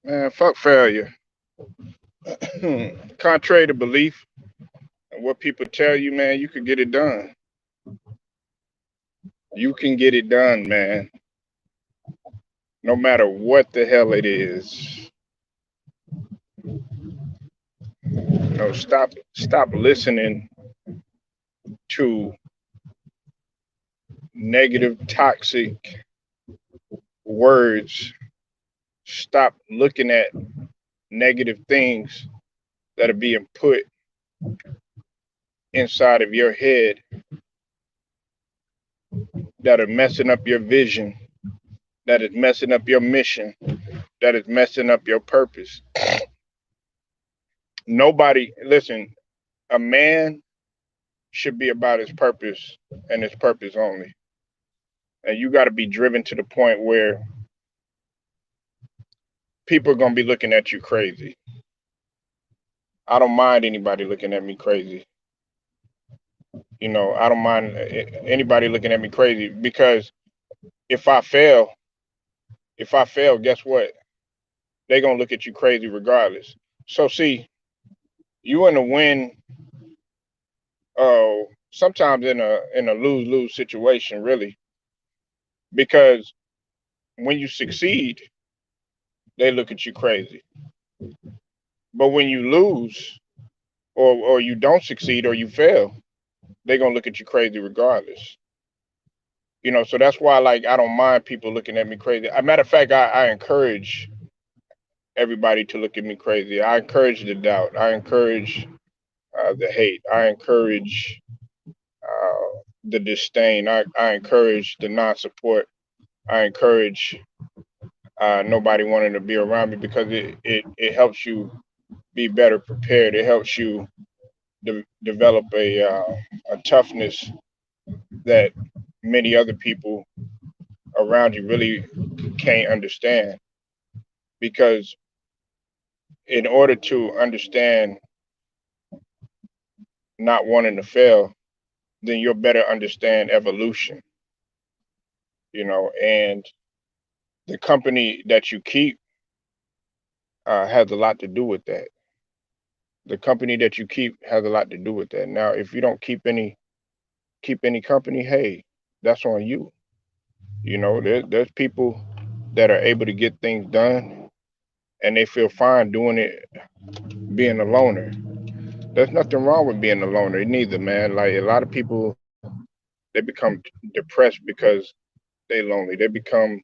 Man, fuck failure. Contrary to belief and what people tell you, man, you can get it done. You can get it done, man. No matter what the hell it is. No, stop listening to negative, toxic words. Stop looking at negative things that are being put inside of your head that are messing up your vision, that is messing up your mission, that is messing up your purpose. Nobody, listen, a man should be about his purpose and his purpose only. And you got to be driven to the point where people are going to be looking at you crazy. I don't mind anybody looking at me crazy. I don't mind anybody looking at me crazy because if I fail, guess what? They're going to look at you crazy regardless. So see, you in a win sometimes in a lose-lose situation really because when you succeed, they look at you crazy. But when you lose or you don't succeed or you fail, they're gonna look at you crazy regardless. So that's why like I don't mind people looking at me crazy. As a matter of fact, I encourage everybody to look at me crazy. I encourage the doubt. I encourage the hate. I encourage the disdain. I encourage the non-support. I encourage nobody wanting to be around me because it helps you be better prepared. It helps you develop a toughness that many other people around you really can't understand. Because in order to understand not wanting to fail, then you'll better understand evolution, and the company that you keep has a lot to do with that. The company that you keep has a lot to do with that. Now, if you don't keep any company, hey, that's on you. There's people that are able to get things done and they feel fine doing it being a loner. There's nothing wrong with being a loner neither, man. Like a lot of people they become depressed because they lonely. They become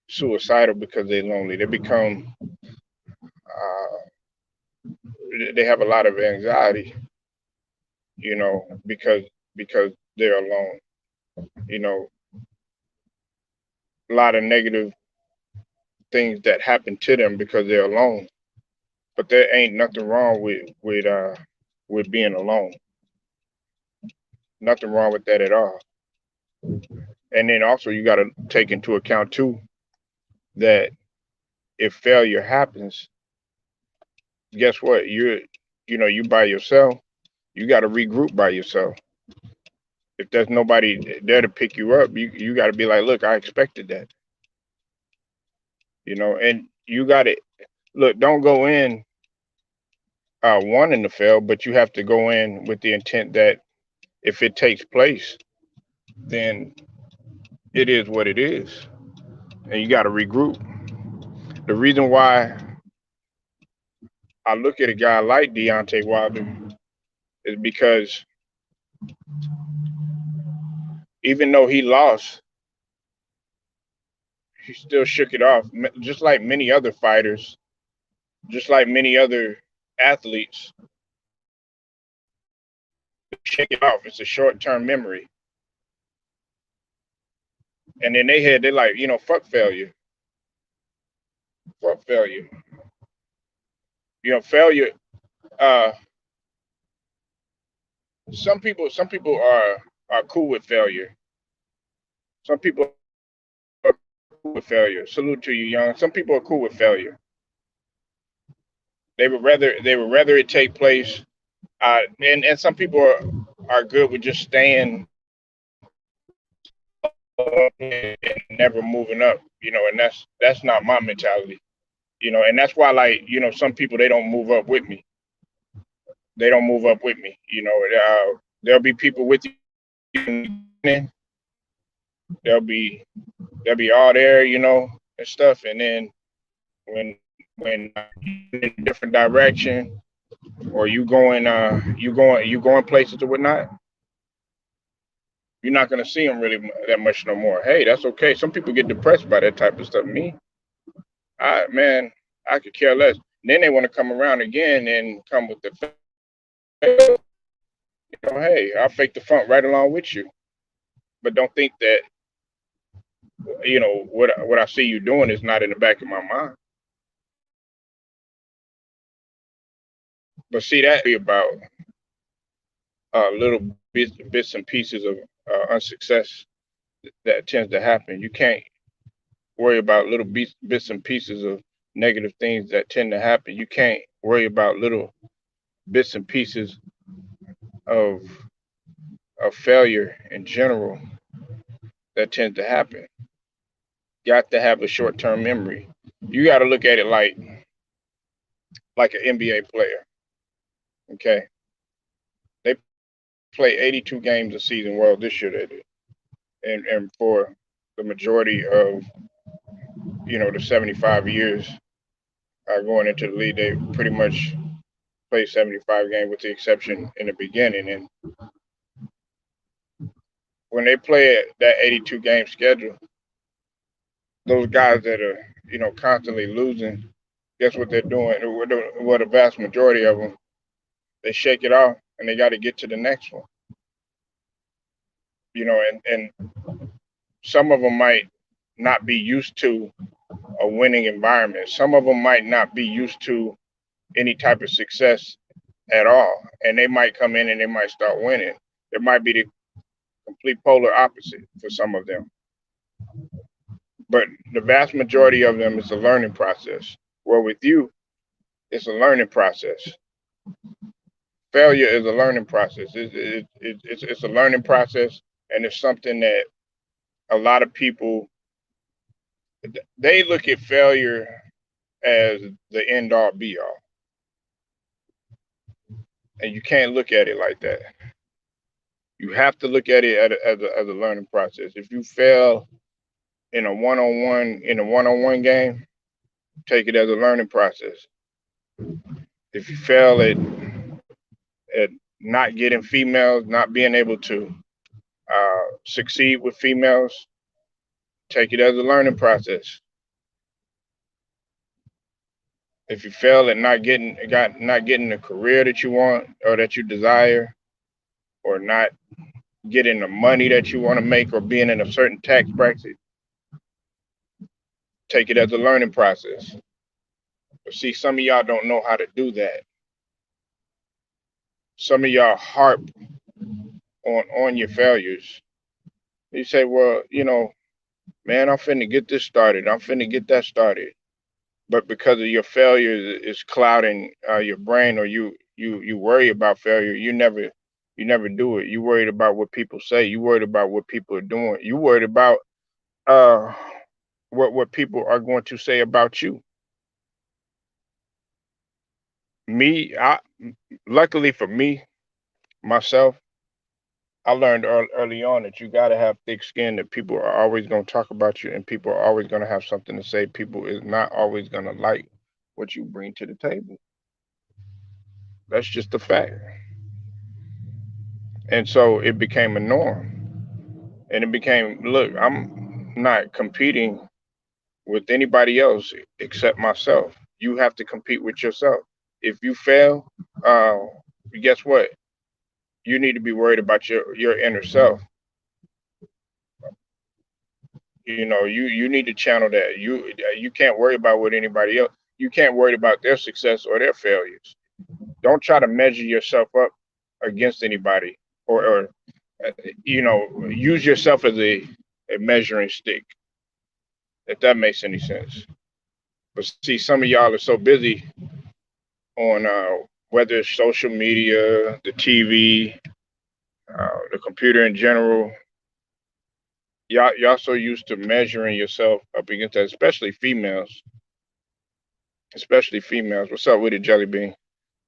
suicidal because they lonely. They become they have a lot of anxiety, because they're alone. You know, a lot of negative things that happen to them because they're alone. But there ain't nothing wrong with being alone. Nothing wrong with that at all. And then also you got to take into account too that if failure happens, guess what? You by yourself. You got to regroup by yourself. If there's nobody there to pick you up, you got to be like, look, I expected that. And you got to look. Don't go in wanting to fail, but you have to go in with the intent that if it takes place, then it is what it is, and you got to regroup. The reason why I look at a guy like Deontay Wilder is because even though he lost, he still shook it off, just like many other fighters, just like many other athletes. They shake it off. It's a short-term memory, and in their head, they're like, fuck failure, fuck failure. Failure. Uh, some people are cool with failure. Some people are cool with failure. Salute to you, young. Some people are cool with failure. They would rather it take place. And some people are good with just staying and never moving up. And that's not my mentality. And that's why, like, some people, they don't move up with me. They don't move up with me. There'll be people with you in the beginning. They'll be they'll be all there, and stuff. And then when you in a different direction, or you going places or whatnot, you're not gonna see them really that much no more. Hey, that's okay. Some people get depressed by that type of stuff. Me, man, I could care less. And then they want to come around again and come with the, hey, I'll fake the funk right along with you. But don't think that what I see you doing is not in the back of my mind. But see, that be about little bits and pieces of unsuccess that tends to happen. You can't worry about little bits and pieces of negative things that tend to happen. You can't worry about little bits and pieces of failure in general that tends to happen. You got to have a short-term memory. You got to look at it like an NBA player. Okay, they play 82 games a season. Well, this year they did, and for the majority of the 75 years going into the league, they pretty much play 75 games with the exception in the beginning. And when they play that 82 game schedule, those guys that are constantly losing, guess what they're doing? What the vast majority of them, they shake it off and they got to get to the next one. And some of them might not be used to a winning environment. Some of them might not be used to any type of success at all, and they might come in and they might start winning. It might be the complete polar opposite for some of them, but the vast majority of them is a learning process. Well, with you, it's a learning process. Failure is a learning process. It's a learning process, and it's something that a lot of people, they look at failure as the end all be all, and you can't look at it like that. You have to look at it as a learning process. If you fail in a one-on-one game, take it as a learning process. If you fail at not getting females, not being able to succeed with females, take it as a learning process. If you fail at not getting the career that you want or that you desire, or not getting the money that you want to make, or being in a certain tax bracket, take it as a learning process. But see, some of y'all don't know how to do that. Some of y'all harp on your failures. You say, well, man, I'm finna get this started. I'm finna get that started. But because of your failures is clouding your brain, or you worry about failure, you never do it. You worried about what people say. You worried about what people are doing. You worried about uh what people are going to say about you. Me, I luckily for me, myself, I learned early on that you got to have thick skin, that people are always going to talk about you, and people are always going to have something to say. People is not always going to like what you bring to the table. That's just a fact. And so it became a norm. And it became, look, I'm not competing with anybody else except myself. You have to compete with yourself. If you fail, uh, guess what? You need to be worried about your inner self. You need to channel that. You can't worry about what anybody else. You can't worry about their success or their failures. Don't try to measure yourself up against anybody, or use yourself as a measuring stick, if that makes any sense. But see, some of y'all are so busy on whether it's social media, the TV, the computer in general. Y'all so used to measuring yourself up against that, especially females. especially females. What's up with it, Jelly Bean?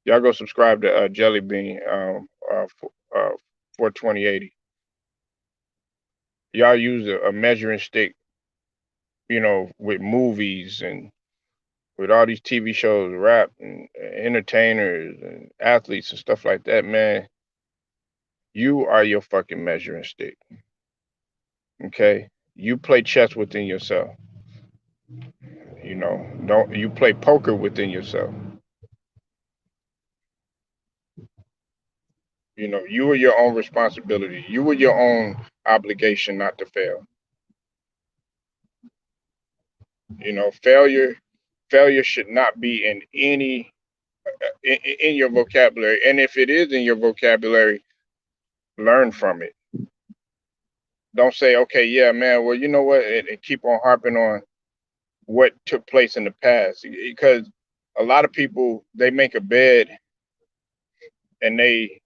Y'all go subscribe to Jelly Bean 42080. Y'all use a measuring stick, with movies and with all these TV shows, rap and entertainers and athletes and stuff like that, man. You are your fucking measuring stick. Okay? You play chess within yourself. Don't you play poker within yourself. You are your own responsibility. You are your own obligation not to fail. Failure should not be in any in your vocabulary. And if it is in your vocabulary, learn from it. Don't say, okay, yeah, man, well, you know what, and keep on harping on what took place in the past. Because a lot of people, they make a bed and they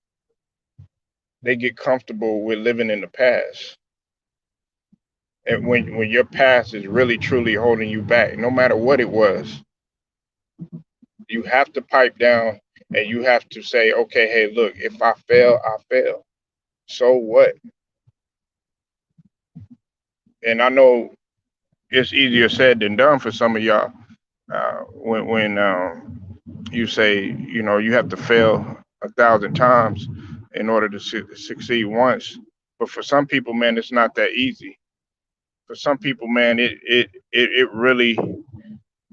get comfortable with living in the past. And when your past is really truly holding you back, no matter what it was, you have to pipe down and you have to say, okay, hey, look, if I fail, I fail. So what? And I know it's easier said than done for some of y'all. When you say, you have to fail 1,000 times in order to succeed once. But for some people, man, it's not that easy. For some people, man, it really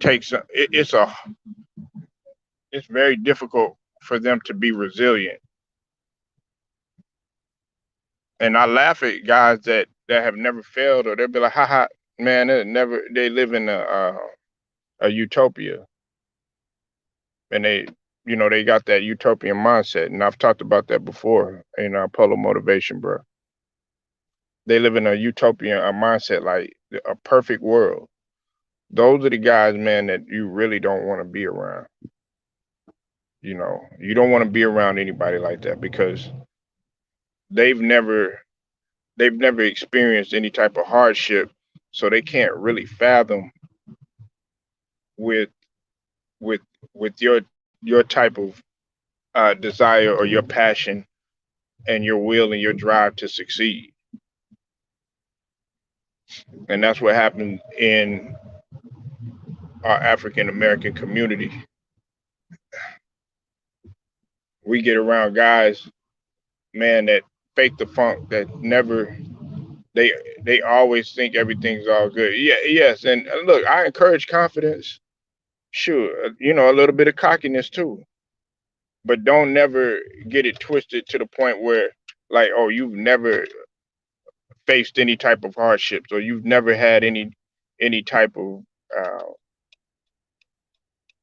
takes it's very difficult for them to be resilient. And I laugh at guys that have never failed, or they'll be like, haha, man, they live in a utopia. And they got that utopian mindset. And I've talked about that before in Polo Motivation, bro. They live in a utopian mindset, like a perfect world. Those are the guys, man, that you really don't want to be around. You don't want to be around anybody like that because they've never they've never experienced any type of hardship, so they can't really fathom with with with your type of desire or your passion and your will and your drive to succeed. And that's what happened in our African American community. We get around guys, man, that fake the funk, that never they they always think everything's all good. Yeah, yes, and look, I encourage confidence. Sure, a little bit of cockiness too, but don't never get it twisted to the point where, like, oh, you've never faced any type of hardships or you've never had any type of uh,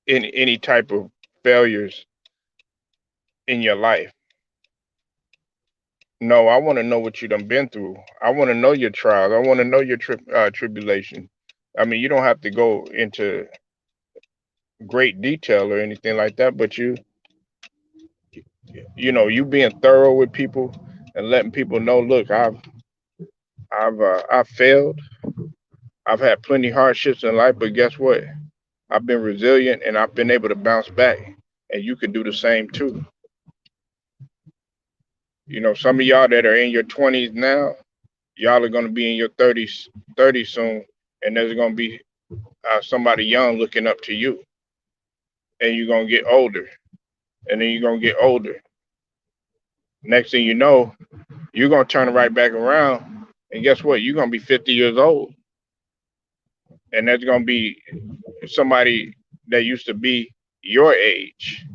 any type of failures in your life. No, I want to know what you done been through. I want to know your trials. I want to know your tribulation. I mean, you don't have to go into great detail or anything like that, but you being thorough with people and letting people know, look, I've failed. I've had plenty hardships in life, but guess what? I've been resilient and I've been able to bounce back. And you can do the same too. Some of y'all that are in your 20s now, y'all are going to be in your 30s soon, and there's going to be somebody young looking up to you, and you're going to get older, and then you're going to get older. Next thing you know, you're going to turn right back around, and guess what? You're going to be 50 years old, and there's going to be somebody that used to be your age,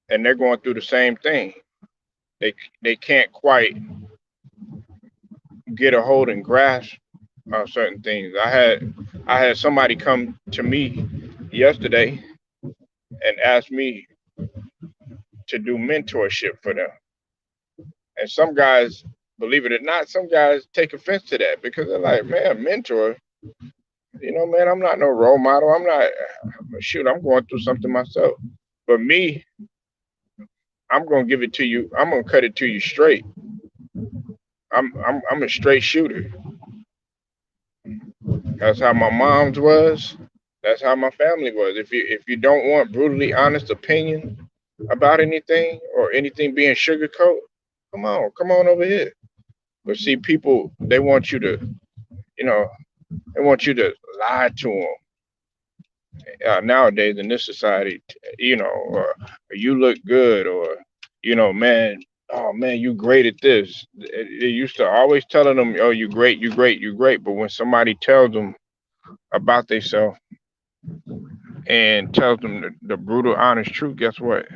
and they're going through the same thing. They can't quite get a hold and grasp certain things. I had somebody come to me yesterday and ask me to do mentorship for them. And some guys, believe it or not, some guys take offense to that because they're like, man, mentor, man, I'm not no role model. I'm not, shoot, I'm going through something myself. But me, I'm gonna give it to you. I'm gonna cut it to you straight. I'm a straight shooter. That's how my mom's was. That's how my family was. If you don't want brutally honest opinion about anything or anything being sugarcoat, come on over here. But see, people they want you to, you know, they want you to lie to them nowadays in this society. You look good, or man, oh man, you great at this. They used to always telling them, oh, you great, you great, you great. But when somebody tells them about themselves and tells them the brutal, honest truth, guess what?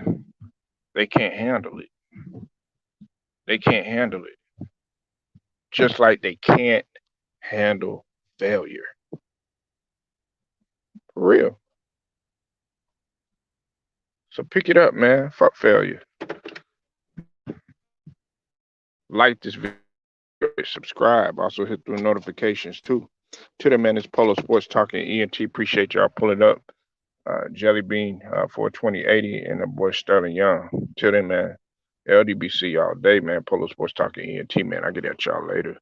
They can't handle it. They can't handle it. Just like they can't handle failure. For real. So pick it up, man. Fuck failure. Like this video, subscribe. Also hit the notifications too. To the man, it's Polo Sports Talking ENT. Appreciate y'all pulling up. Jelly Bean for 2080 and the boy Sterling Young. Till then, man. LDBC all day, man. Polo Sports Talking ENT, man. I get at y'all later.